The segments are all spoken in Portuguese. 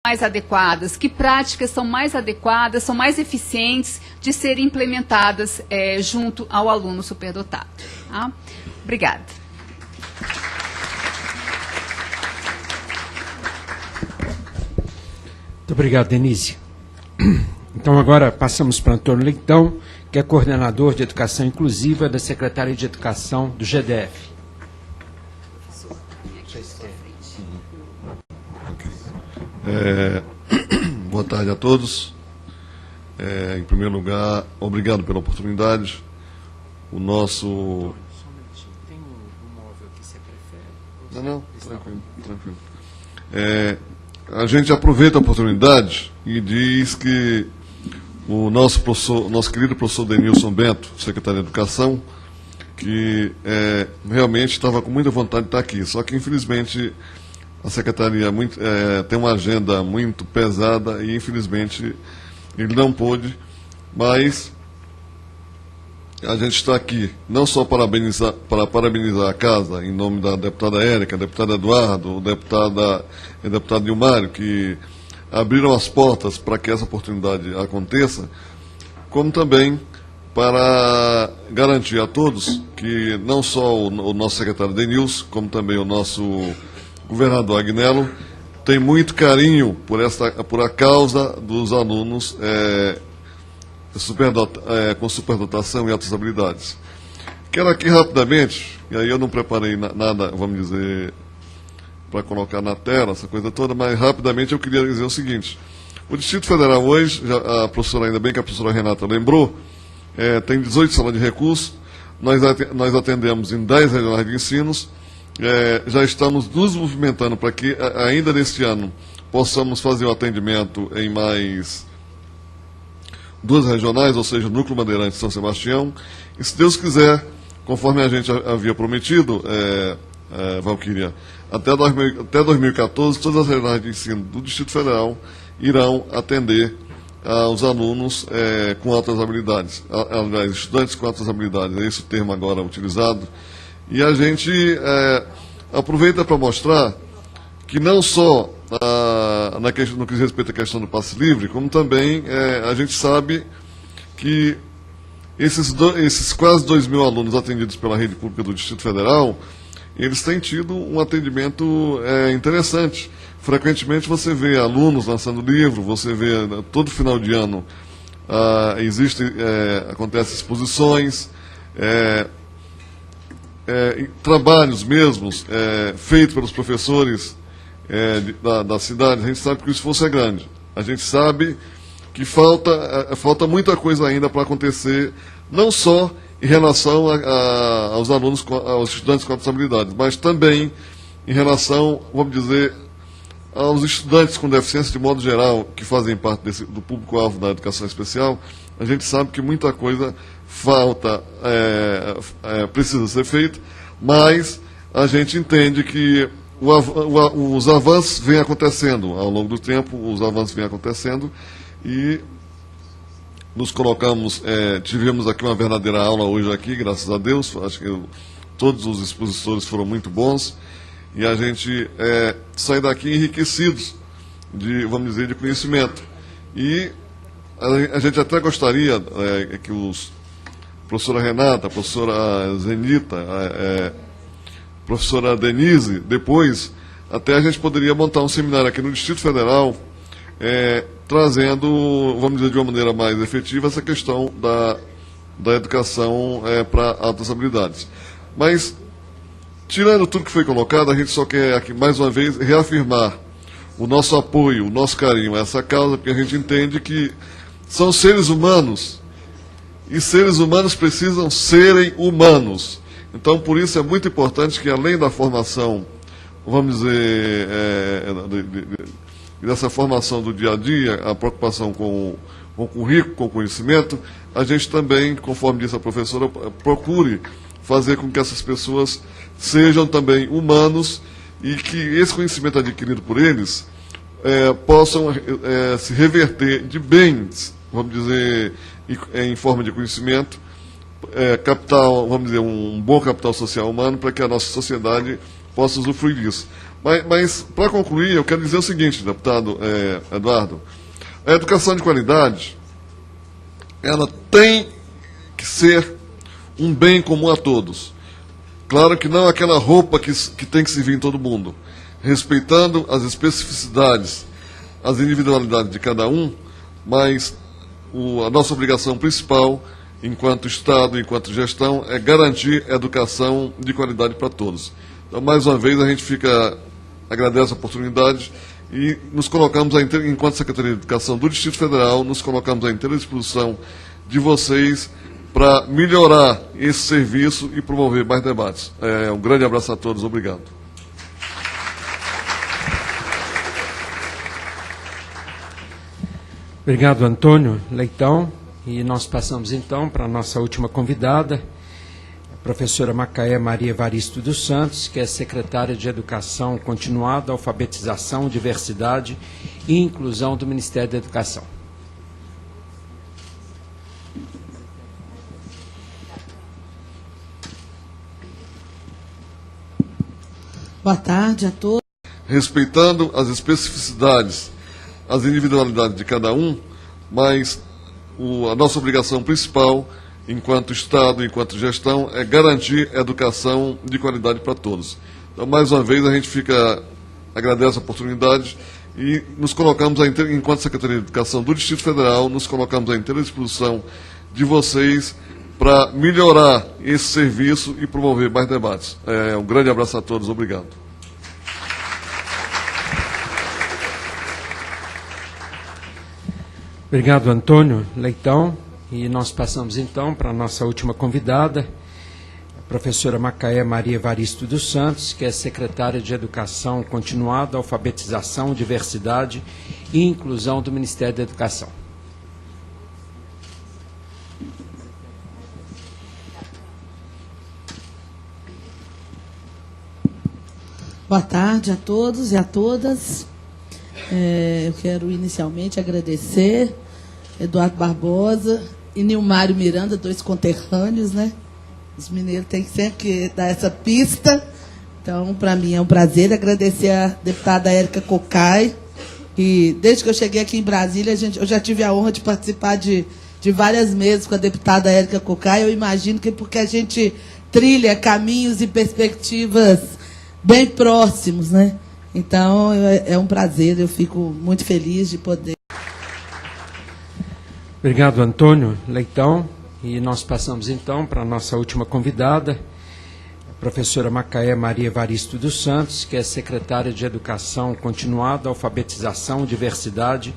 mais adequadas, que práticas são mais adequadas, são mais eficientes de serem implementadas junto ao aluno superdotado. Tá? Obrigada. Muito obrigado, Denise. Então, agora passamos para Antônio Leitão, que é coordenador de Educação Inclusiva da Secretaria de Educação do GDF. Boa tarde a todos. Em primeiro lugar, obrigado pela oportunidade. O nosso... Só um minutinho. Tem um móvel que você prefere? Não, tranquilo. A gente aproveita a oportunidade e diz que o nosso querido professor Denilson Bento, secretário de Educação, que realmente estava com muita vontade de estar aqui, só que infelizmente a secretaria tem uma agenda muito pesada e infelizmente ele não pôde, mas a gente está aqui não só para parabenizar a casa, em nome da deputada Érica, deputada Eduardo, deputado Nilmário, que abriram as portas para que essa oportunidade aconteça, como também para garantir a todos que não só o nosso secretário Denilson, como também o nosso governador Agnello, tem muito carinho por a causa dos alunos com superdotação e altas habilidades. Quero aqui rapidamente, e aí eu não preparei nada, vamos dizer, para colocar na tela, essa coisa toda, mas rapidamente eu queria dizer o seguinte: o Distrito Federal hoje, a professora, ainda bem que a professora Renata lembrou, tem 18 salas de recursos, nós atendemos em 10 regionais de ensinos, já estamos nos movimentando para que ainda neste ano possamos fazer o atendimento em mais 2 regionais, ou seja, o Núcleo Bandeirante de São Sebastião, e se Deus quiser, conforme a gente havia prometido, Valquíria, até 2014, todas as regionais de ensino do Distrito Federal irão atender aos alunos com altas habilidades, aliás, estudantes com altas habilidades, é esse o termo agora utilizado, e a gente aproveita para mostrar que não só no que diz respeito à questão do passe livre, como também a gente sabe que esses quase 2.000 alunos atendidos pela rede pública do Distrito Federal, eles têm tido um atendimento interessante. Frequentemente você vê alunos lançando livro, você vê todo final de ano acontecem exposições, trabalhos mesmos feitos pelos professores da cidade. A gente sabe que o esforço é grande. A gente sabe que falta muita coisa ainda para acontecer, não só em relação aos alunos, aos estudantes com altas habilidades, mas também em relação, vamos dizer, aos estudantes com deficiência de modo geral, que fazem parte do público-alvo da educação especial. A gente sabe que muita coisa precisa ser feita, mas a gente entende que os avanços vêm acontecendo ao longo do tempo, os avanços vêm acontecendo, e nos colocamos, tivemos aqui uma verdadeira aula hoje aqui, graças a Deus. Acho que todos os expositores foram muito bons, e a gente sai daqui enriquecidos vamos dizer, de conhecimento. E a gente até gostaria que a professora Renata, a professora Zenita, professora Denise, depois, até a gente poderia montar um seminário aqui no Distrito Federal, trazendo, vamos dizer, de uma maneira mais efetiva, essa questão da educação para altas habilidades. Mas, tirando tudo que foi colocado, a gente só quer aqui, mais uma vez, reafirmar o nosso apoio, o nosso carinho a essa causa, porque a gente entende que são seres humanos, e seres humanos precisam serem humanos. Então, por isso é muito importante que, além da formação, vamos dizer, dessa formação do dia a dia, a preocupação com o currículo, com o conhecimento, a gente também, conforme disse a professora, procure fazer com que essas pessoas sejam também humanos, e que esse conhecimento adquirido por eles possam se reverter de bens, vamos dizer, em forma de conhecimento, capital, vamos dizer, um bom capital social humano, para que a nossa sociedade possa usufruir disso. Mas para concluir, eu quero dizer o seguinte, deputado Eduardo, a educação de qualidade, ela tem que ser um bem comum a todos. Claro que não aquela roupa que tem que servir em todo mundo, respeitando as especificidades, as individualidades de cada um, mas a nossa obrigação principal, enquanto Estado, enquanto gestão, é garantir educação de qualidade para todos. Então, mais uma vez, a gente agradece a oportunidade e nos colocamos, enquanto Secretaria de Educação do Distrito Federal, nos colocamos à inteira disposição de vocês para melhorar esse serviço e promover mais debates. Um grande abraço a todos, obrigado. Obrigado, Antônio Leitão. E nós passamos, então, para a nossa última convidada, a professora Macaé Maria Evaristo dos Santos, que é secretária de Educação Continuada, Alfabetização, Diversidade e Inclusão do Ministério da Educação. Boa tarde a todos. Respeitando as especificidades, as individualidades de cada um, mas a nossa obrigação principal, enquanto Estado, enquanto gestão, é garantir educação de qualidade para todos. Então, mais uma vez, a gente agradece a oportunidade e nos colocamos, enquanto Secretaria de Educação do Distrito Federal, nos colocamos à inteira disposição de vocês para melhorar esse serviço e promover mais debates. Um grande abraço a todos, obrigado. Obrigado, Antônio Leitão. E nós passamos, então, para a nossa última convidada, a professora Macaé Maria Evaristo dos Santos, que é secretária de Educação Continuada, Alfabetização, Diversidade e Inclusão do Ministério da Educação. Boa tarde a todos e a todas. Eu quero inicialmente agradecer Eduardo Barbosa e Nilmário Miranda, dois conterrâneos, né? Os mineiros têm que sempre dar essa pista. Então, para mim é um prazer agradecer a deputada Érica Cocai. E desde que eu cheguei aqui em Brasília, eu já tive a honra de participar de várias mesas com a deputada Érica Cocai. Eu imagino que porque a gente trilha caminhos e perspectivas bem próximos, né? Então, é um prazer, eu fico muito feliz de poder. Obrigado, Antônio Leitão. E nós passamos, então, para a nossa última convidada, a professora Macaé Maria Evaristo dos Santos, que é secretária de Educação Continuada, Alfabetização, Diversidade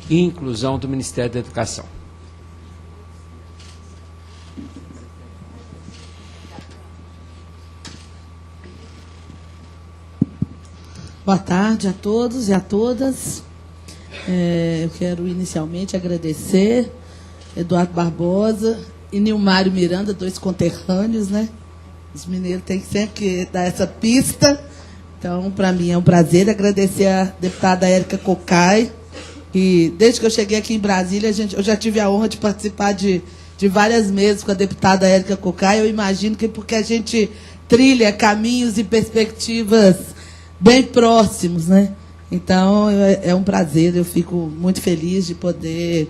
e Inclusão do Ministério da Educação. Boa tarde a todos e a todas. Eu quero inicialmente agradecer Eduardo Barbosa e Nilmário Miranda, dois conterrâneos, né? Os mineiros têm que sempre dar essa pista. Então, para mim é um prazer agradecer a deputada Érica Cocai. E desde que eu cheguei aqui em Brasília, eu já tive a honra de participar de várias mesas com a deputada Érica Cocai. Eu imagino que porque a gente trilha caminhos e perspectivas bem próximos, né? Então, é um prazer, eu fico muito feliz de poder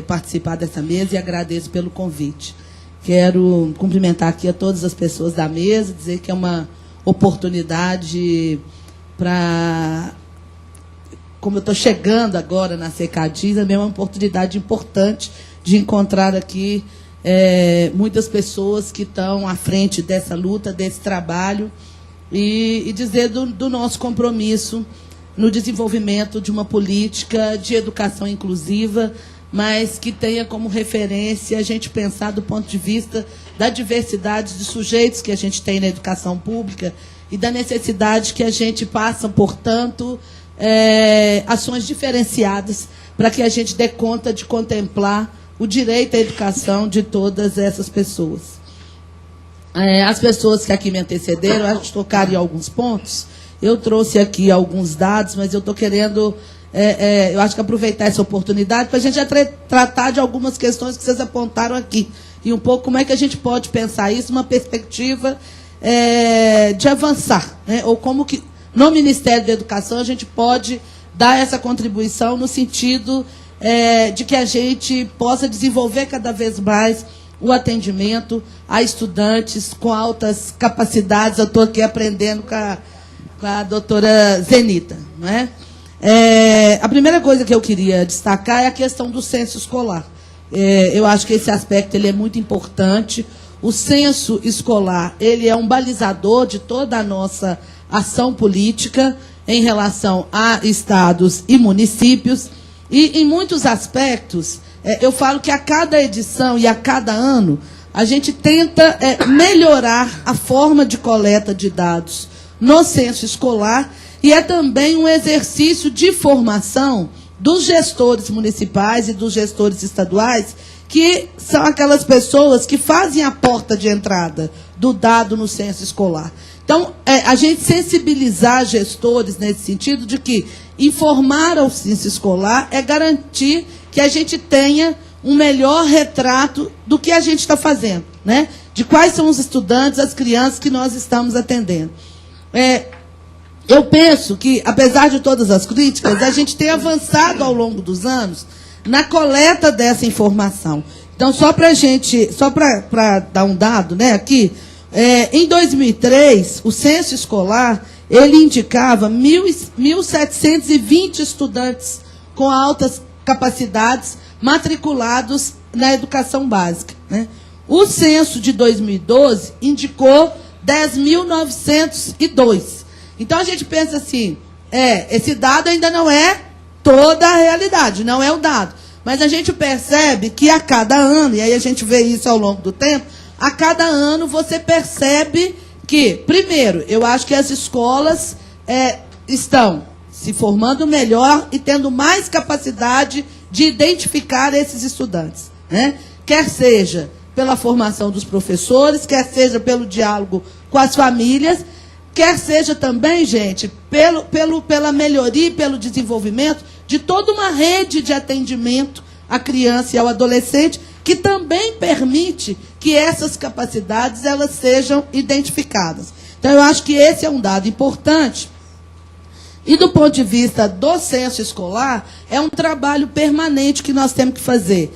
participar dessa mesa e agradeço pelo convite. Quero cumprimentar aqui a todas as pessoas da mesa, dizer que é uma oportunidade para, como eu estou chegando agora na Secadis, é uma oportunidade importante de encontrar aqui muitas pessoas que estão à frente dessa luta, desse trabalho, e dizer do nosso compromisso no desenvolvimento de uma política de educação inclusiva, mas que tenha como referência a gente pensar do ponto de vista da diversidade de sujeitos que a gente tem na educação pública e da necessidade que a gente passa, portanto, ações diferenciadas para que a gente dê conta de contemplar o direito à educação de todas essas pessoas. As pessoas que aqui me antecederam, acho que tocaram em alguns pontos. Eu trouxe aqui alguns dados, mas eu estou querendo, eu acho que aproveitar essa oportunidade para a gente já tratar de algumas questões que vocês apontaram aqui. E um pouco como é que a gente pode pensar isso, uma perspectiva de avançar, né? Ou como que no Ministério da Educação a gente pode dar essa contribuição no sentido de que a gente possa desenvolver cada vez mais o atendimento a estudantes com altas capacidades. Eu estou aqui aprendendo com a doutora Zenita, não é? A primeira coisa que eu queria destacar é a questão do censo escolar. Eu acho que esse aspecto ele é muito importante. O censo escolar ele é um balizador de toda a nossa ação política em relação a estados e municípios. E, em muitos aspectos, eu falo que a cada edição e a cada ano, a gente tenta melhorar a forma de coleta de dados no censo escolar, e é também um exercício de formação dos gestores municipais e dos gestores estaduais, que são aquelas pessoas que fazem a porta de entrada do dado no censo escolar. Então, a gente sensibilizar gestores nesse sentido de que informar ao censo escolar é garantir que a gente tenha um melhor retrato do que a gente está fazendo, né? De quais são os estudantes, as crianças que nós estamos atendendo. Eu penso que, apesar de todas as críticas, a gente tem avançado ao longo dos anos na coleta dessa informação. Então, só para dar um dado, né, aqui, em 2003, o censo escolar, ele indicava 1.720 estudantes com altas capacidades matriculados na educação básica, né? O censo de 2012 indicou 10.902. Então, a gente pensa assim, esse dado ainda não é toda a realidade, não é o dado. Mas a gente percebe que a cada ano, e aí a gente vê isso ao longo do tempo, a cada ano você percebe que, primeiro, eu acho que as escolas estão se formando melhor e tendo mais capacidade de identificar esses estudantes, né? Quer seja pela formação dos professores, quer seja pelo diálogo com as famílias, quer seja também, gente, pela melhoria e pelo desenvolvimento de toda uma rede de atendimento à criança e ao adolescente, que também permite que essas capacidades elas sejam identificadas. Então, eu acho que esse é um dado importante. E, do ponto de vista do censo escolar, é um trabalho permanente que nós temos que fazer,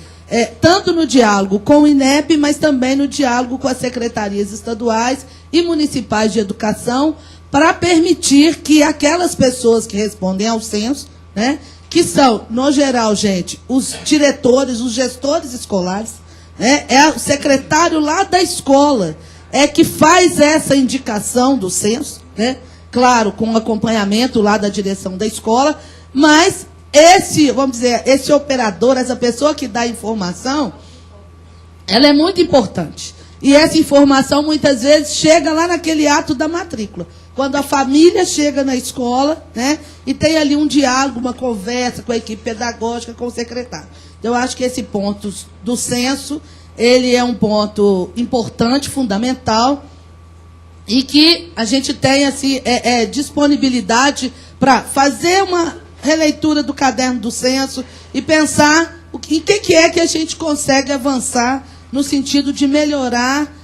tanto no diálogo com o INEP, mas também no diálogo com as secretarias estaduais e municipais de educação, para permitir que aquelas pessoas que respondem ao censo, né, que são, no geral, gente, os diretores, os gestores escolares, né, o secretário lá da escola, que faz essa indicação do censo, né, claro, com acompanhamento lá da direção da escola, mas esse operador, essa pessoa que dá a informação, ela é muito importante. E essa informação, muitas vezes, chega lá naquele ato da matrícula. Quando a família chega na escola, né, e tem ali um diálogo, uma conversa com a equipe pedagógica, com o secretário. Então, eu acho que esse ponto do censo, ele é um ponto importante, fundamental, e que a gente tem assim, disponibilidade para fazer uma releitura do caderno do censo e pensar em que é que a gente consegue avançar no sentido de melhorar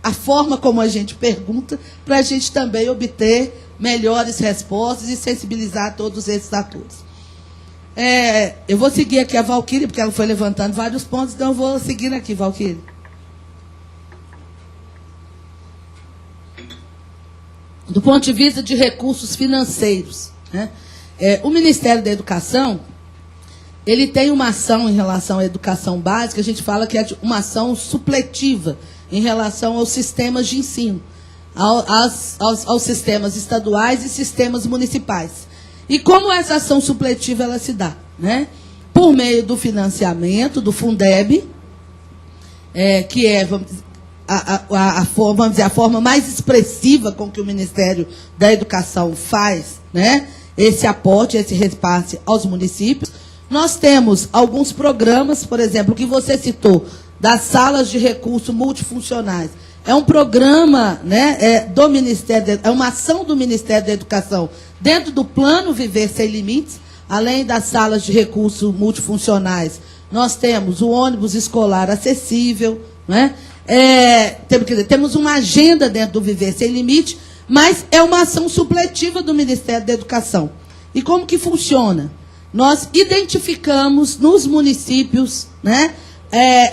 a forma como a gente pergunta, para a gente também obter melhores respostas e sensibilizar todos esses atores. Eu vou seguir aqui a Valquíria, porque ela foi levantando vários pontos, então eu vou seguir aqui, Valquíria. Do ponto de vista de recursos financeiros, né, o Ministério da Educação, ele tem uma ação em relação à educação básica, a gente fala que é uma ação supletiva em relação aos sistemas de ensino, aos sistemas estaduais e sistemas municipais. E como essa ação supletiva ela se dá? Né? Por meio do financiamento do Fundeb, que é, vamos dizer, a forma mais expressiva com que o Ministério da Educação faz, né, esse aporte, esse repasse aos municípios. Nós temos alguns programas, por exemplo, que você citou, das salas de recurso multifuncionais. É um programa, né, do Ministério, é uma ação do Ministério da Educação dentro do Plano Viver Sem Limites. Além das salas de recurso multifuncionais, nós temos o ônibus escolar acessível, né? temos uma agenda dentro do Viver Sem Limite, mas é uma ação supletiva do Ministério da Educação. E como que funciona? Nós identificamos nos municípios, né,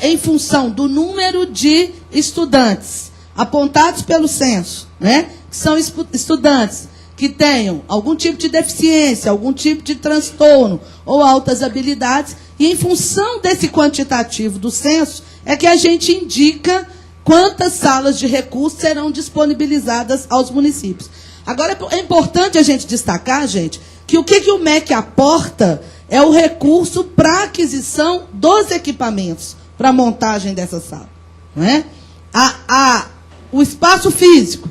em função do número de estudantes apontados pelo censo, né, que são estudantes que tenham algum tipo de deficiência, algum tipo de transtorno ou altas habilidades, e em função desse quantitativo do censo, é que a gente indica quantas salas de recurso serão disponibilizadas aos municípios. Agora, é importante a gente destacar, gente, que o que o MEC aporta é o recurso para aquisição dos equipamentos, para a montagem dessa sala. Não é? O espaço físico,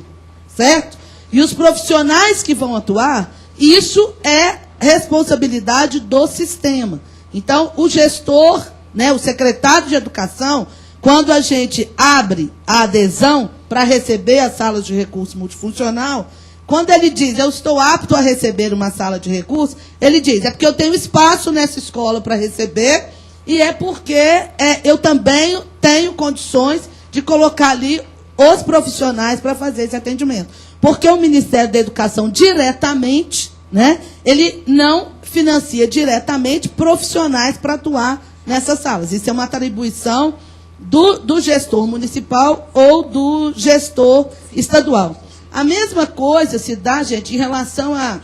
certo? E os profissionais que vão atuar, isso é responsabilidade do sistema. Então, o gestor, né, o secretário de Educação, quando a gente abre a adesão para receber as salas de recurso multifuncional, quando ele diz, eu estou apto a receber uma sala de recurso, ele diz, é porque eu tenho espaço nessa escola para receber, e é porque eu também tenho condições de colocar ali os profissionais para fazer esse atendimento. Porque o Ministério da Educação diretamente, né, ele não financia diretamente profissionais para atuar nessas salas. Isso é uma atribuição do gestor municipal ou do gestor estadual. A mesma coisa se dá, gente, em relação a...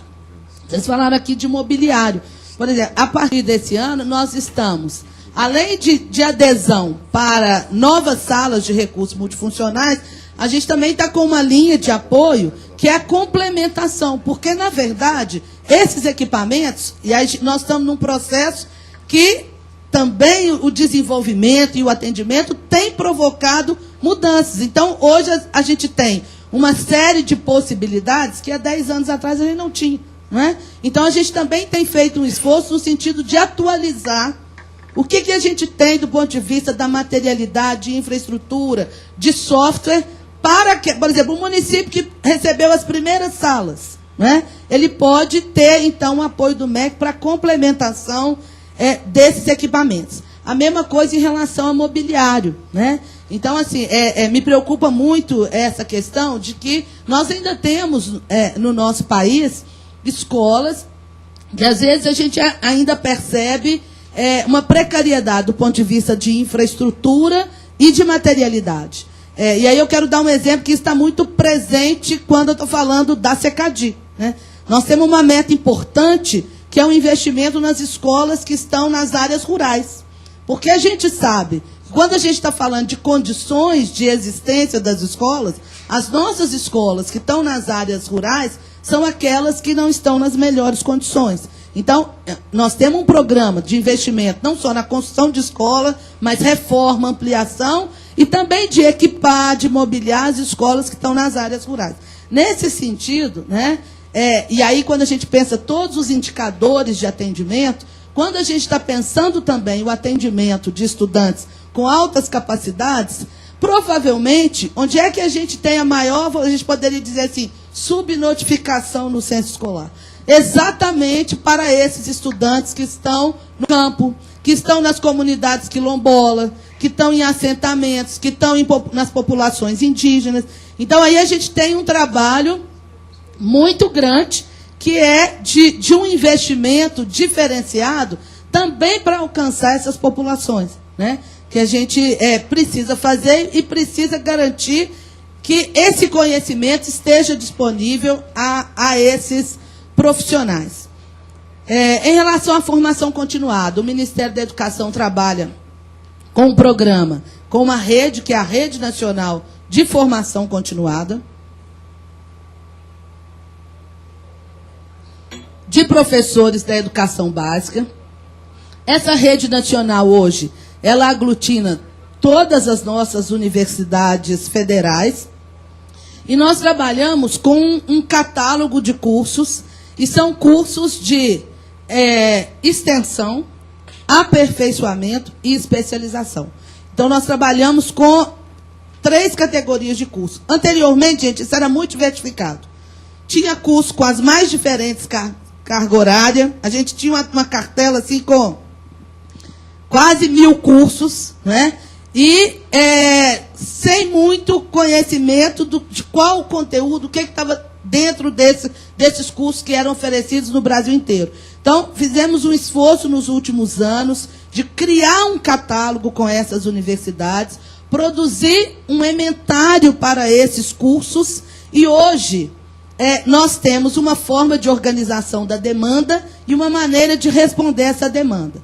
Vocês falaram aqui de mobiliário. Por exemplo, a partir desse ano, nós estamos, além de adesão para novas salas de recursos multifuncionais, a gente também está com uma linha de apoio, que é a complementação. Porque, na verdade, esses equipamentos, e aí nós estamos num processo que também o desenvolvimento e o atendimento tem provocado mudanças. Então, hoje a gente tem uma série de possibilidades que há 10 anos atrás a gente não tinha. Não é? Então, a gente também tem feito um esforço no sentido de atualizar o que a gente tem do ponto de vista da materialidade, de infraestrutura, de software, para que, por exemplo, o município que recebeu as primeiras salas, né, ele pode ter, então, o apoio do MEC para a complementação desses equipamentos. A mesma coisa em relação ao mobiliário, né? Então, assim, me preocupa muito essa questão de que nós ainda temos no nosso país escolas que, às vezes, a gente ainda percebe uma precariedade do ponto de vista de infraestrutura e de materialidade. E aí eu quero dar um exemplo que está muito presente quando eu estou falando da SECADI, né? Nós temos uma meta importante, que é o investimento nas escolas que estão nas áreas rurais. Porque a gente sabe, quando a gente está falando de condições de existência das escolas, as nossas escolas que estão nas áreas rurais são aquelas que não estão nas melhores condições. Então, nós temos um programa de investimento, não só na construção de escola, mas reforma, ampliação, e também de equipar, de mobiliar as escolas que estão nas áreas rurais. Nesse sentido, né, e aí quando a gente pensa todos os indicadores de atendimento, quando a gente está pensando também o atendimento de estudantes com altas capacidades, provavelmente, onde é que a gente tem a maior, a gente poderia dizer assim, subnotificação no censo escolar? Exatamente para esses estudantes que estão no campo, que estão nas comunidades quilombolas, que estão em assentamentos, que estão nas populações indígenas. Então, aí a gente tem um trabalho muito grande, que é de um investimento diferenciado também para alcançar essas populações, né? Que a gente precisa fazer e precisa garantir que esse conhecimento esteja disponível a esses profissionais. Em relação à formação continuada, o Ministério da Educação trabalha com um programa, com uma rede, que é a Rede Nacional de Formação Continuada, de professores da educação básica. Essa rede nacional hoje, ela aglutina todas as nossas universidades federais, e nós trabalhamos com um catálogo de cursos, e são cursos de extensão, aperfeiçoamento e especialização. Então, nós trabalhamos com 3 categorias de curso. Anteriormente, gente, isso era muito diversificado. Tinha curso com as mais diferentes carga horária. A gente tinha uma cartela assim com quase 1000 cursos, né? e sem muito conhecimento de qual o conteúdo, o que estava dentro desses cursos que eram oferecidos no Brasil inteiro. Então, fizemos um esforço nos últimos anos de criar um catálogo com essas universidades, produzir um inventário para esses cursos, e hoje nós temos uma forma de organização da demanda e uma maneira de responder essa demanda.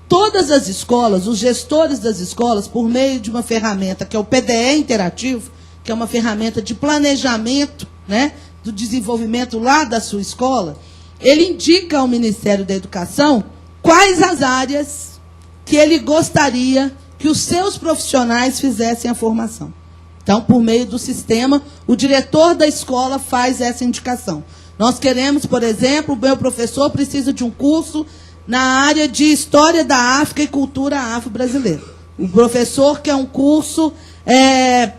Todas as escolas, os gestores das escolas, por meio de uma ferramenta que é o PDE interativo, que é uma ferramenta de planejamento, né, do desenvolvimento lá da sua escola, ele indica ao Ministério da Educação quais as áreas que ele gostaria que os seus profissionais fizessem a formação. Então, por meio do sistema, o diretor da escola faz essa indicação. Nós queremos, por exemplo, o meu professor precisa de um curso na área de História da África e Cultura Afro-Brasileira. O professor quer um curso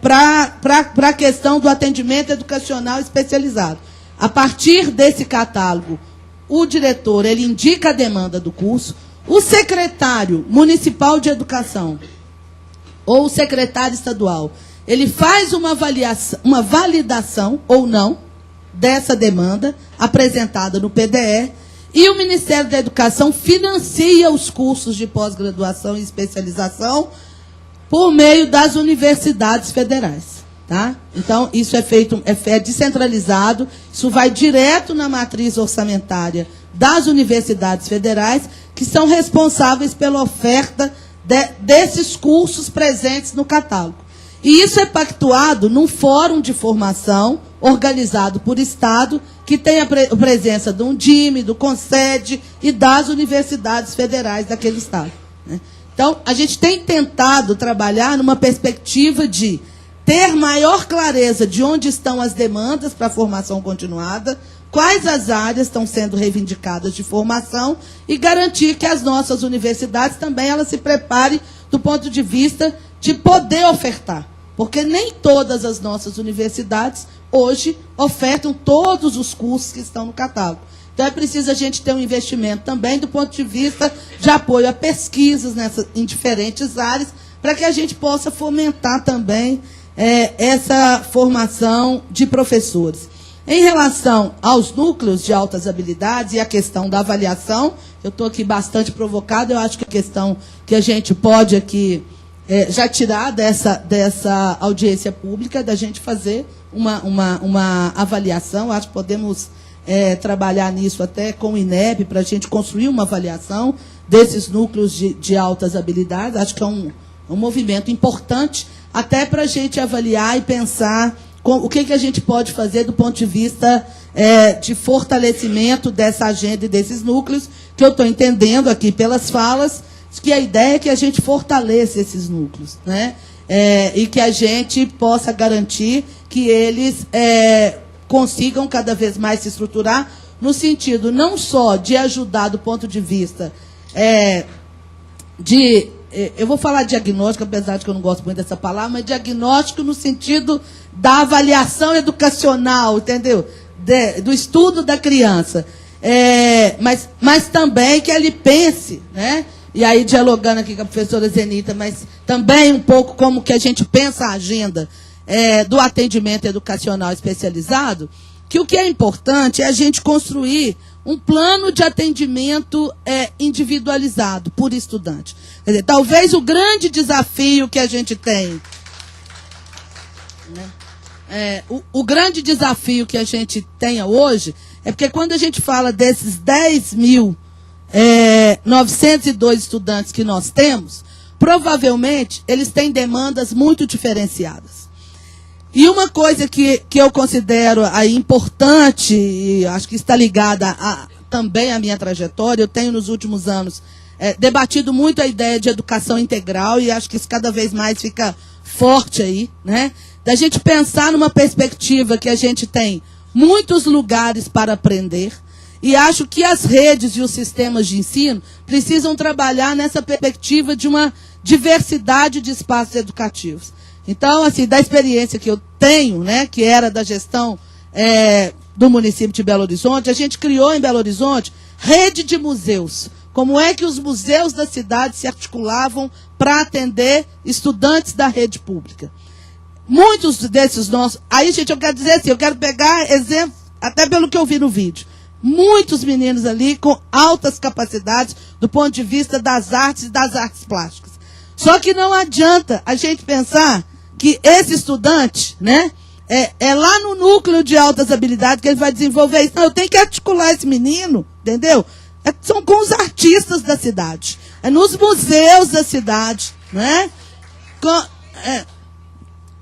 para a questão do atendimento educacional especializado. A partir desse catálogo, o diretor ele indica a demanda do curso, o secretário municipal de educação ou o secretário estadual, ele faz uma validação ou não dessa demanda apresentada no PDE, e o Ministério da Educação financia os cursos de pós-graduação e especialização por meio das universidades federais. Tá? Então, isso é descentralizado, isso vai direto na matriz orçamentária das universidades federais, que são responsáveis pela oferta desses cursos presentes no catálogo. E isso é pactuado num fórum de formação organizado por Estado, que tem a presença do UNDIME, do CONSED e das universidades federais daquele Estado. Né? Então, a gente tem tentado trabalhar numa perspectiva de ter maior clareza de onde estão as demandas para a formação continuada, quais as áreas estão sendo reivindicadas de formação e garantir que as nossas universidades também elas se preparem do ponto de vista de poder ofertar. Porque nem todas as nossas universidades hoje ofertam todos os cursos que estão no catálogo. Então, é preciso a gente ter um investimento também do ponto de vista de apoio a pesquisas em diferentes áreas, para que a gente possa fomentar também essa formação de professores. Em relação aos núcleos de altas habilidades e a questão da avaliação, eu estou aqui bastante provocada, eu acho que a questão que a gente pode aqui já tirar dessa audiência pública, da gente fazer uma avaliação, acho que podemos trabalhar nisso até com o INEP, para a gente construir uma avaliação desses núcleos de altas habilidades, acho que é um movimento importante, até para a gente avaliar e pensar o que a gente pode fazer do ponto de vista de fortalecimento dessa agenda e desses núcleos, que eu estou entendendo aqui pelas falas, que a ideia é que a gente fortaleça esses núcleos, né? E que a gente possa garantir que eles consigam cada vez mais se estruturar, no sentido não só de ajudar do ponto de vista eu vou falar diagnóstico, apesar de que eu não gosto muito dessa palavra, mas diagnóstico no sentido da avaliação educacional, entendeu? Do estudo da criança. Mas também que ele pense, né? E aí dialogando aqui com a professora Zenita, mas também um pouco como que a gente pensa a agenda do atendimento educacional especializado, que o que é importante é a gente construir um plano de atendimento individualizado por estudante. Quer dizer, talvez o grande desafio que a gente tem, né, o grande desafio que a gente tenha hoje é porque quando a gente fala desses 10.902 estudantes que nós temos, provavelmente eles têm demandas muito diferenciadas. E uma coisa que eu considero aí importante, e acho que está ligada também à minha trajetória, eu tenho nos últimos anos debatido muito a ideia de educação integral, e acho que isso cada vez mais fica forte aí, né? Da gente pensar numa perspectiva que a gente tem muitos lugares para aprender, e acho que as redes e os sistemas de ensino precisam trabalhar nessa perspectiva de uma diversidade de espaços educativos. Então, assim, da experiência que eu tenho, né, que era da gestão do município de Belo Horizonte, a gente criou em Belo Horizonte rede de museus, Como é que os museus da cidade se articulavam para atender estudantes da rede pública? Muitos desses nossos... Aí, gente, eu quero dizer assim, eu quero pegar exemplo, até pelo que eu vi no vídeo. Muitos meninos ali com altas capacidades do ponto de vista das artes e das artes plásticas. Só que não adianta a gente pensar que esse estudante, né, é lá no núcleo de altas habilidades que ele vai desenvolver isso. Não, eu tenho que articular esse menino, entendeu? São com os artistas da cidade, nos museus da cidade, né?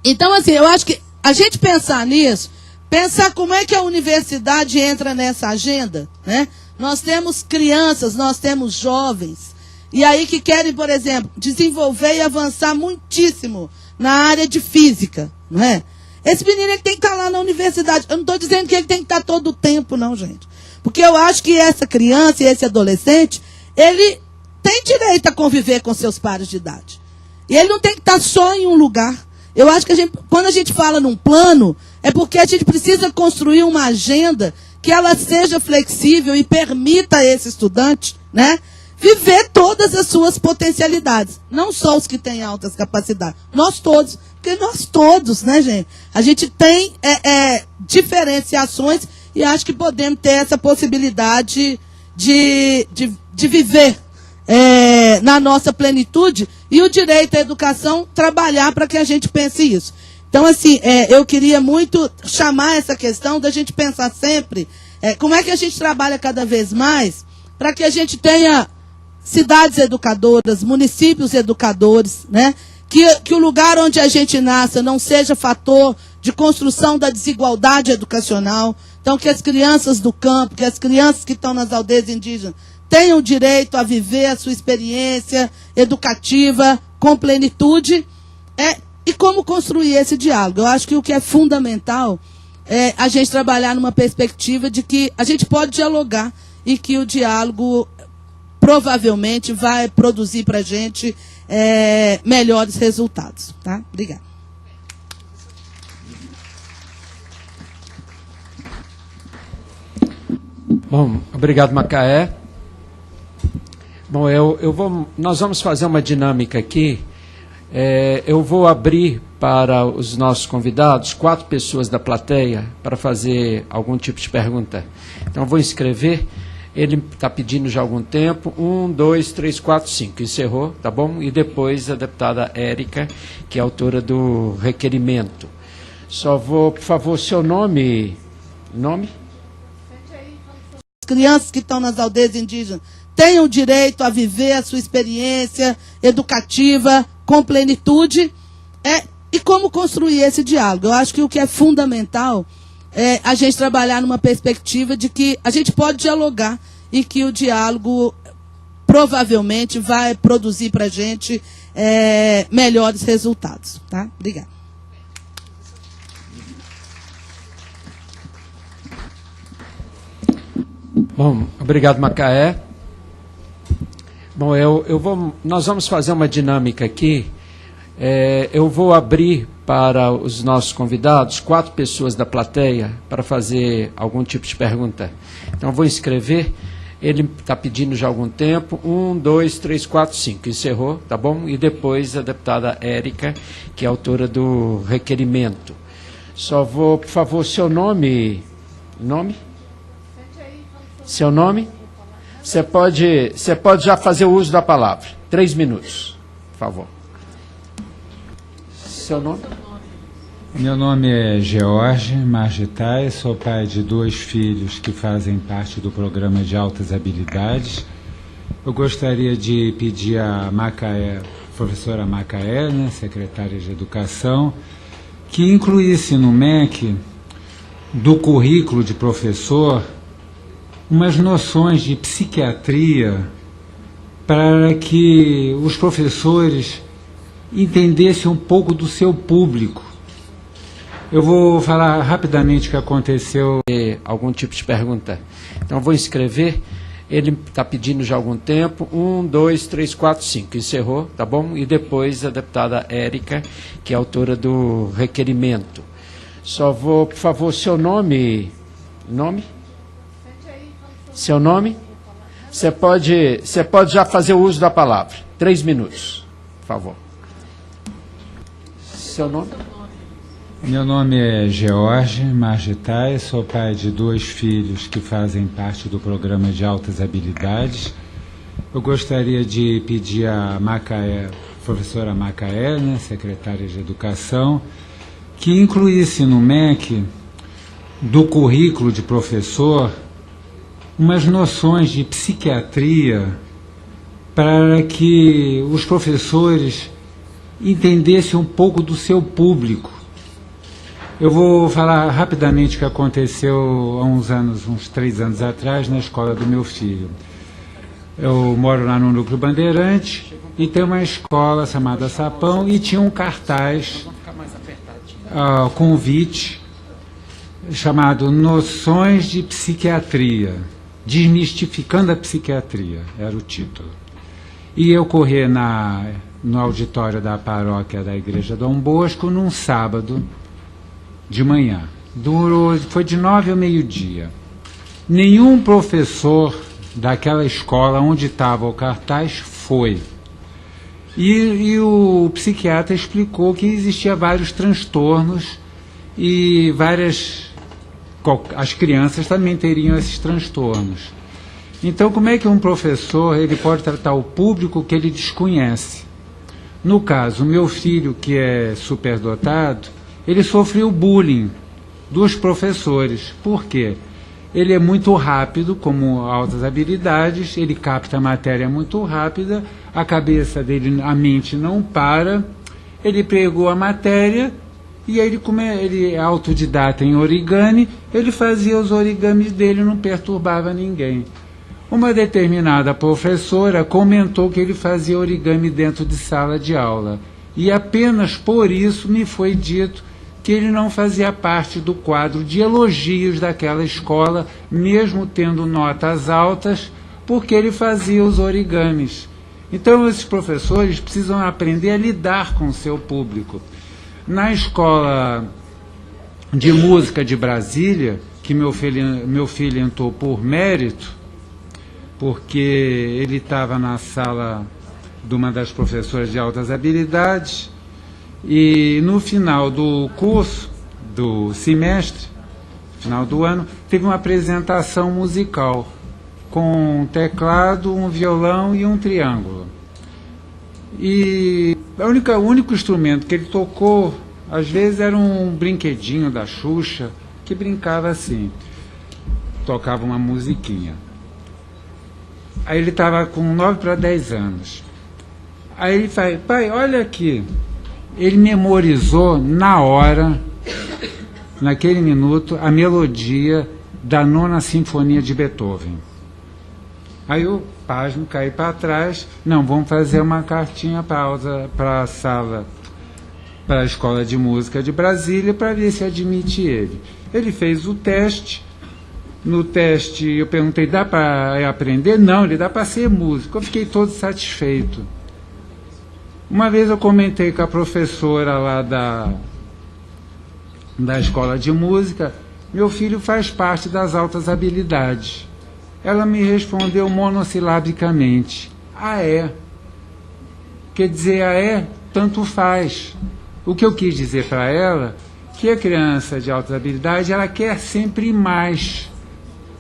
Então, assim, eu acho que a gente pensar nisso, pensar como é que a universidade entra nessa agenda, né? Nós temos crianças, nós temos jovens, e aí que querem, por exemplo, desenvolver e avançar muitíssimo na área de física, não é? Esse menino ele tem que estar lá na universidade. Eu não estou dizendo que ele tem que estar todo o tempo, não, gente. Porque eu acho que essa criança e esse adolescente, ele tem direito a conviver com seus pares de idade. E ele não tem que estar só em um lugar. Eu acho que quando a gente fala num plano, é porque a gente precisa construir uma agenda que ela seja flexível e permita a esse estudante, né, viver todas as suas potencialidades. Não só os que têm altas capacidades. Nós todos. Porque nós todos, né, gente? A gente tem diferenciações e acho que podemos ter essa possibilidade de viver na nossa plenitude e o direito à educação trabalhar para que a gente pense isso. Então, assim, eu queria muito chamar essa questão da gente pensar sempre como é que a gente trabalha cada vez mais para que a gente tenha cidades educadoras, municípios educadores, né? Que o lugar onde a gente nasça não seja fator de construção da desigualdade educacional. Então, que as crianças do campo, que as crianças que estão nas aldeias indígenas tenham direito a viver a sua experiência educativa com plenitude. E como construir esse diálogo? Eu acho que o que é fundamental é a gente trabalhar numa perspectiva de que a gente pode dialogar e que o diálogo provavelmente vai produzir para a gente melhores resultados. Tá? Obrigada. Bom, obrigado, Macaé. Bom, nós vamos fazer uma dinâmica aqui. Eu vou abrir para os nossos convidados 4 pessoas da plateia para fazer algum tipo de pergunta. Então, eu vou inscrever. Ele está pedindo já há algum tempo. 1, 2, 3, 4, 5. Encerrou, tá bom? E depois a deputada Érica, que é autora do requerimento. Só vou, por favor, seu nome. Nome? As crianças que estão nas aldeias indígenas tenham direito a viver a sua experiência educativa com plenitude. E como construir esse diálogo? Eu acho que o que é fundamental é a gente trabalhar numa perspectiva de que a gente pode dialogar e que o diálogo provavelmente vai produzir para a gente melhores resultados. Tá? Obrigada. Bom, obrigado, Macaé. Bom, nós vamos fazer uma dinâmica aqui. Eu vou abrir para os nossos convidados 4 pessoas da plateia para fazer algum tipo de pergunta. Então, eu vou inscrever. Ele está pedindo já há algum tempo. 1, 2, 3, 4, 5. Encerrou, tá bom? E depois a deputada Érica, que é autora do requerimento. Só vou, por favor, seu nome. Nome? Seu nome? Você pode já fazer o uso da palavra. 3 minutos, por favor. Seu nome? Meu nome é George Margitai, sou pai de 2 filhos que fazem parte do programa de altas habilidades. Eu gostaria de pedir a Macaé, professora Macaé, né, secretária de Educação, que incluísse no MEC do currículo de professor umas noções de psiquiatria para que os professores entendessem um pouco do seu público. Eu vou falar rapidamente o que aconteceu. Algum tipo de pergunta. Então, eu vou inscrever. Ele está pedindo já há algum tempo. 1, 2, 3, 4, 5. Encerrou, tá bom? E depois a deputada Érica, que é autora do requerimento. Só vou, por favor, seu nome. Nome? Seu nome? Você pode já fazer o uso da palavra. 3 minutos, por favor. Seu nome? Meu nome é George Margitai, sou pai de 2 filhos que fazem parte do programa de altas habilidades. Eu gostaria de pedir a Macaé, professora Macaé, né, secretária de Educação, que incluísse no MEC do currículo de professor umas noções de psiquiatria para que os professores entendessem um pouco do seu público. Eu vou falar rapidamente o que aconteceu há uns 3 anos atrás, na escola do meu filho. Eu moro lá no Núcleo Bandeirante e tem uma escola chamada Sapão e tinha um cartaz, convite, chamado Noções de Psiquiatria, Desmistificando a Psiquiatria, era o título. E eu corri no auditório da paróquia da Igreja Dom Bosco num sábado de manhã. Foi de 9 ao meio-dia. Nenhum professor daquela escola onde estava o cartaz foi. E o psiquiatra explicou que existia vários transtornos e as crianças também teriam esses transtornos. Então, como é que um professor ele pode tratar o público que ele desconhece? No caso, o meu filho, que é superdotado, ele sofreu bullying dos professores. Por quê? Ele é muito rápido, como altas habilidades, ele capta a matéria muito rápida, a cabeça dele, a mente não para, ele pegou a matéria e aí ele é autodidata em origami, ele fazia os origamis dele, não perturbava ninguém. Uma determinada professora comentou que ele fazia origami dentro de sala de aula e apenas por isso me foi dito que ele não fazia parte do quadro de elogios daquela escola, mesmo tendo notas altas, porque ele fazia os origamis. Então, esses professores precisam aprender a lidar com o seu público. Na escola de música de Brasília, que meu filho entrou por mérito, porque ele estava na sala de uma das professoras de altas habilidades, e no final do curso, do semestre, final do ano, teve uma apresentação musical com um teclado, um violão e um triângulo. E o único instrumento que ele tocou, às vezes, era um brinquedinho da Xuxa, que brincava assim, tocava uma musiquinha. Aí ele estava com 9 para 10 anos. Aí ele fala: pai, olha aqui. Ele memorizou na hora, naquele minuto, a melodia da 9ª Sinfonia de Beethoven. Aí o pasmo caiu para trás. Não, vamos fazer uma cartinha para a sala, para a Escola de Música de Brasília, para ver se admite ele. Ele fez o teste. No teste eu perguntei: dá para aprender? Não, ele dá para ser músico. Eu fiquei todo satisfeito. Uma vez eu comentei com a professora lá da escola de música: meu filho faz parte das altas habilidades. Ela me respondeu monossilabicamente: ah, é? Quer dizer, ah, é? Tanto faz. O que eu quis dizer para ela, que a criança de altas habilidades, ela quer sempre mais.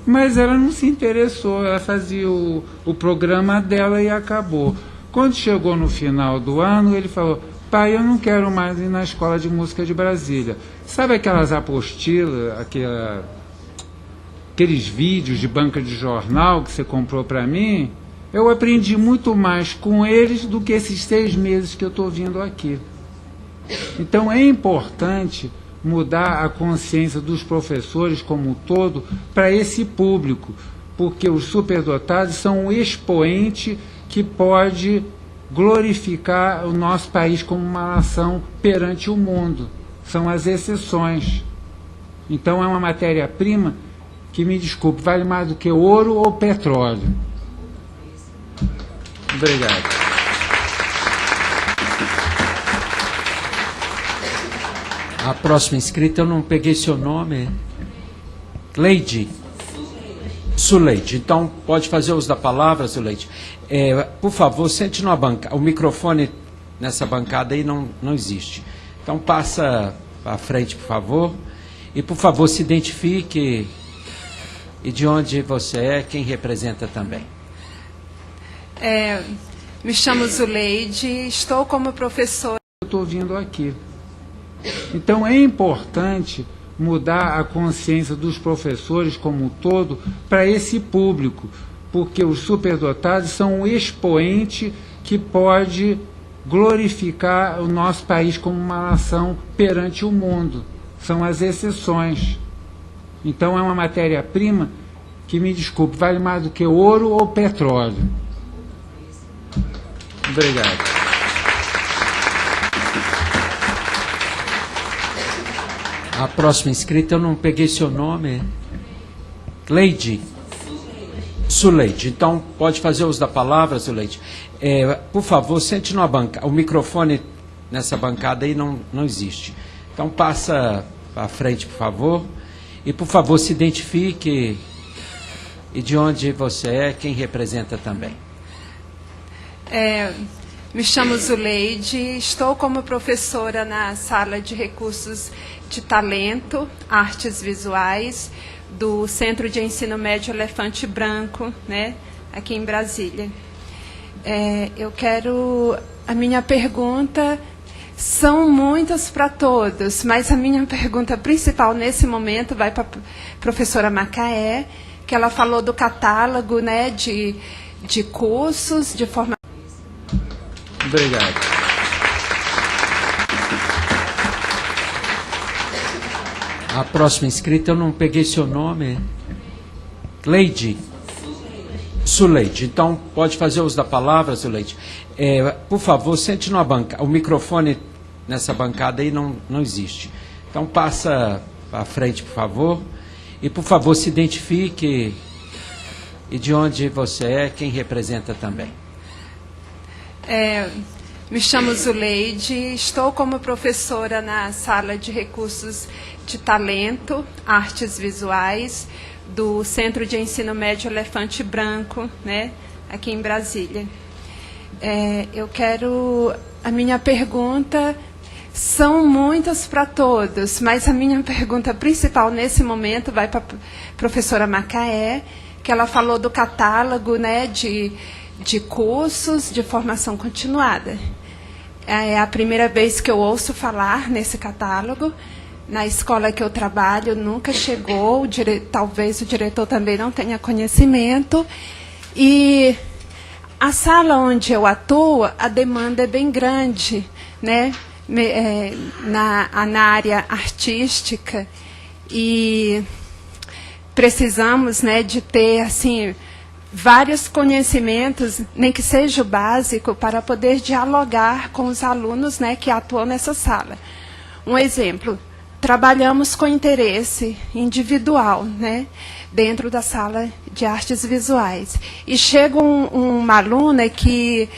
Mas ela não se interessou, ela fazia o programa dela e acabou. Quando chegou no final do ano, ele falou: pai, eu não quero mais ir na Escola de Música de Brasília. Sabe aquelas apostilas, aqueles vídeos de banca de jornal que você comprou para mim? Eu aprendi muito mais com eles do que esses 6 meses que eu estou vindo aqui. Então é importante mudar a consciência dos professores como um todo para esse público, porque os superdotados são um expoente que pode glorificar o nosso país como uma nação perante o mundo. São as exceções. Então é uma matéria-prima que, me desculpe, vale mais do que ouro ou petróleo. Obrigado. A próxima inscrita, eu não peguei seu nome. Leide. Zuleide. Então, pode fazer uso da palavra, Zuleide. Por favor, sente numa bancada. O microfone nessa bancada aí não existe. Então, passa à frente, por favor. E, por favor, se identifique e de onde você é, quem representa também. Me chamo Zuleide, estou como professora. Eu estou vindo aqui. Então é importante mudar a consciência dos professores como um todo para esse público, porque os superdotados são um expoente que pode glorificar o nosso país como uma nação perante o mundo. São as exceções. Então é uma matéria-prima que, me desculpe, vale mais do que ouro ou petróleo. Obrigado. A próxima inscrita, eu não peguei seu nome. Leide. Zuleide. Então, pode fazer uso da palavra, Zuleide. Por favor, sente numa bancada. O microfone nessa bancada aí não existe. Então, passa à frente, por favor. E, por favor, se identifique e de onde você é, quem representa também. Me chamo Zuleide, estou como professora na Sala de Recursos de Talento, Artes Visuais, do Centro de Ensino Médio Elefante Branco, né, aqui em Brasília. A minha pergunta, são muitas para todos, mas a minha pergunta principal nesse momento vai para a professora Macaé, que ela falou do catálogo, né, de cursos, de formação. Obrigado. A próxima inscrita, eu não peguei seu nome. Leide. Zuleide. Então, pode fazer uso da palavra, Zuleide. Por favor, sente numa bancada. O microfone nessa bancada aí não existe. Então, passa à frente, por favor. E, por favor, se identifique e de onde você é, quem representa também. Me chamo Zuleide, estou como professora na Sala de Recursos de Talento, Artes Visuais, do Centro de Ensino Médio Elefante Branco, né, aqui em Brasília. A minha pergunta, são muitas para todos, mas a minha pergunta principal nesse momento vai para a professora Macaé, que ela falou do catálogo, né, de cursos de formação continuada. É a primeira vez que eu ouço falar nesse catálogo. Na escola que eu trabalho nunca chegou, talvez o diretor também não tenha conhecimento. E a sala onde eu atuo, a demanda é bem grande, né, na área artística. E precisamos, né, de ter assim, vários conhecimentos, nem que seja o básico, para poder dialogar com os alunos, né, que atuam nessa sala. Um exemplo, trabalhamos com interesse individual, né, dentro da sala de artes visuais. E chega uma aluna que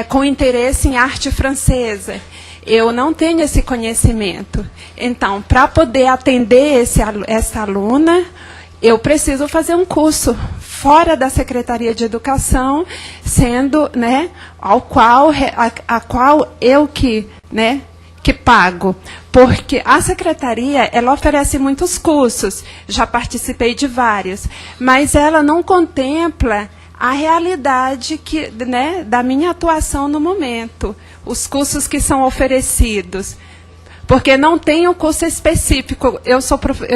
com interesse em arte francesa. Eu não tenho esse conhecimento. Então, para poder atender essa aluna, eu preciso fazer um curso fora da Secretaria de Educação, sendo, né, a qual eu que pago. Porque a Secretaria, ela oferece muitos cursos, já participei de vários, mas ela não contempla a realidade da minha atuação no momento, os cursos que são oferecidos. Porque não tem um curso específico. Eu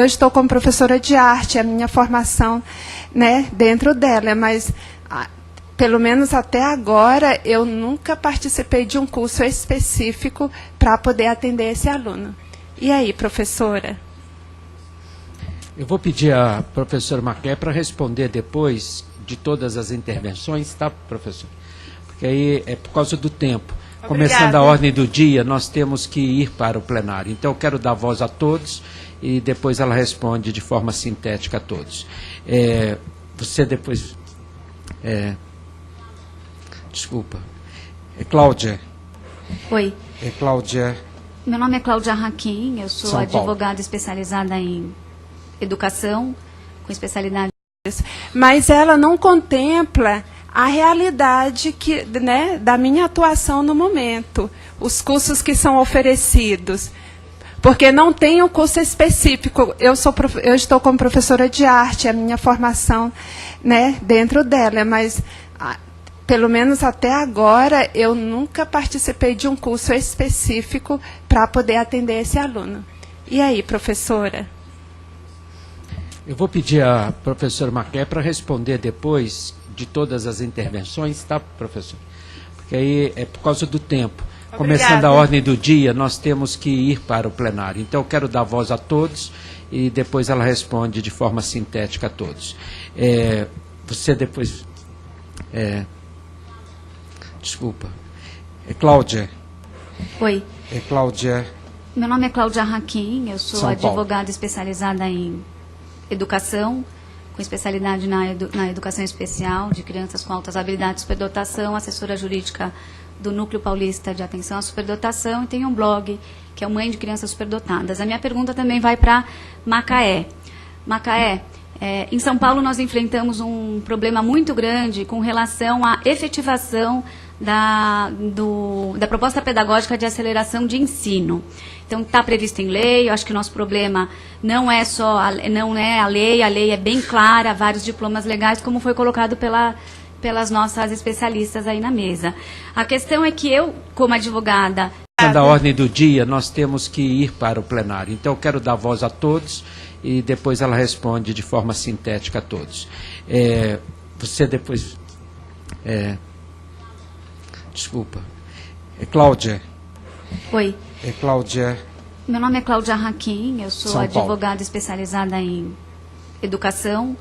estou como professora de arte, a minha formação, né, dentro dela, mas pelo menos até agora eu nunca participei de um curso específico para poder atender esse aluno. E aí, professora? Eu vou pedir à professora Macaé para responder depois de todas as intervenções, tá, professor? Porque aí é por causa do tempo. Começando a ordem do dia, nós temos que ir para o plenário. Então, eu quero dar voz a todos e depois ela responde de forma sintética a todos. Você depois... desculpa. Cláudia. Oi. Cláudia... Meu nome é Cláudia Raquim, eu sou São Paulo. advogada especializada em educação, com especialidade. Mas ela não contempla a realidade né, da minha atuação no momento, os cursos que são oferecidos. Porque não tem um curso específico. Eu estou como professora de arte, a minha formação, né, dentro dela, mas pelo menos até agora eu nunca participei de um curso específico para poder atender esse aluno. E aí, professora? Eu vou pedir à professora Macaé para responder depois de todas as intervenções, tá, professor? Porque aí é por causa do tempo. Começando a ordem do dia, nós temos que ir para o plenário. Então, eu quero dar voz a todos e depois ela responde de forma sintética a todos. Você depois... desculpa. Cláudia. Oi. Cláudia... Meu nome é Cláudia Raquim, eu sou advogada especializada em educação, com especialidade na educação especial de crianças com altas habilidades de superdotação, assessora jurídica do Núcleo Paulista de Atenção à Superdotação, e tenho um blog, que é o Mãe de Crianças Superdotadas. A minha pergunta também vai para Macaé. Macaé, em São Paulo nós enfrentamos um problema muito grande com relação à efetivação da proposta pedagógica de aceleração de ensino. Então, está previsto em lei. Eu acho que o nosso problema não é a lei é bem clara, vários diplomas legais, como foi colocado pelas nossas especialistas aí na mesa. A questão é que eu, como advogada... Da ordem do dia, nós temos que ir para o plenário. Então, eu quero dar voz a todos e depois ela responde de forma sintética a todos. Você depois... desculpa. Cláudia. Oi. Cláudia... Meu nome é Cláudia Raquim, eu sou advogada especializada em educação,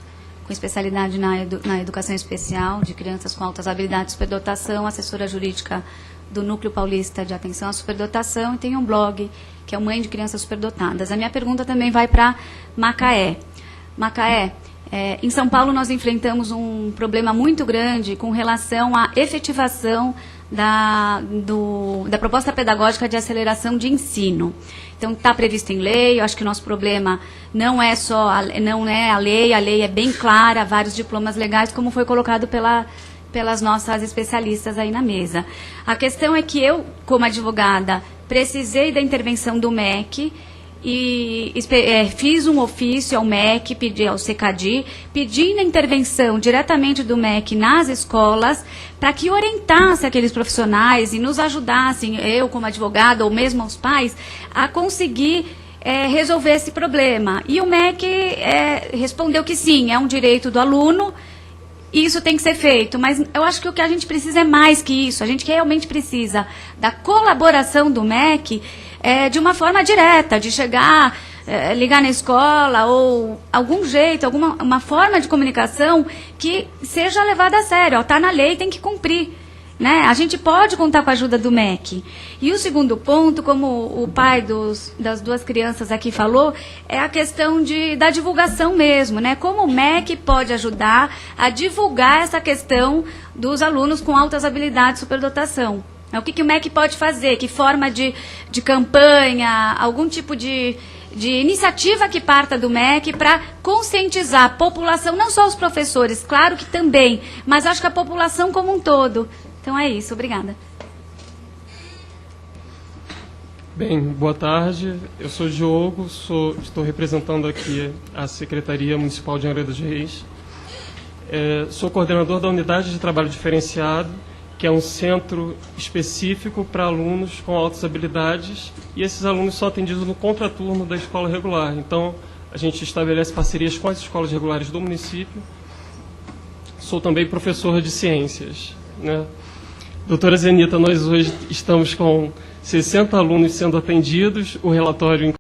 com especialidade na educação especial de crianças com altas habilidades de superdotação, assessora jurídica do Núcleo Paulista de Atenção à Superdotação, e tenho um blog, que é o Mãe de Crianças Superdotadas. A minha pergunta também vai para Macaé. Macaé, em São Paulo nós enfrentamos um problema muito grande com relação à efetivação da proposta pedagógica de aceleração de ensino. Então, está previsto em lei. Eu acho que o nosso problema não é a lei é bem clara, vários diplomas legais, como foi colocado pelas nossas especialistas aí na mesa. A questão é que eu, como advogada, precisei da intervenção do MEC e fiz um ofício ao MEC, pedi ao CECADI, pedindo a intervenção diretamente do MEC nas escolas, para que orientasse aqueles profissionais e nos ajudassem, eu como advogada ou mesmo os pais, a conseguir resolver esse problema. E o MEC respondeu que sim, é um direito do aluno, e isso tem que ser feito. Mas eu acho que o que a gente precisa é mais que isso. A gente realmente precisa da colaboração do MEC de uma forma direta, de chegar, ligar na escola, ou algum jeito, uma forma de comunicação que seja levada a sério. Está na lei, tem que cumprir. Né? A gente pode contar com a ajuda do MEC. E o segundo ponto, como o pai das duas crianças aqui falou, é a questão da divulgação mesmo. Né? Como o MEC pode ajudar a divulgar essa questão dos alunos com altas habilidades de superdotação. O que o MEC pode fazer? Que forma de campanha, algum tipo de iniciativa que parta do MEC para conscientizar a população, não só os professores, claro que também, mas acho que a população como um todo. Então é isso, obrigada. Bem, boa tarde. Eu sou Diogo, estou representando aqui a Secretaria Municipal de Angra dos Reis. Sou coordenador da Unidade de Trabalho Diferenciado, que é um centro específico para alunos com altas habilidades, e esses alunos são atendidos no contraturno da escola regular. Então, a gente estabelece parcerias com as escolas regulares do município. Sou também professor de ciências, né? Doutora Zenita, nós hoje estamos com 60 alunos sendo atendidos, o relatório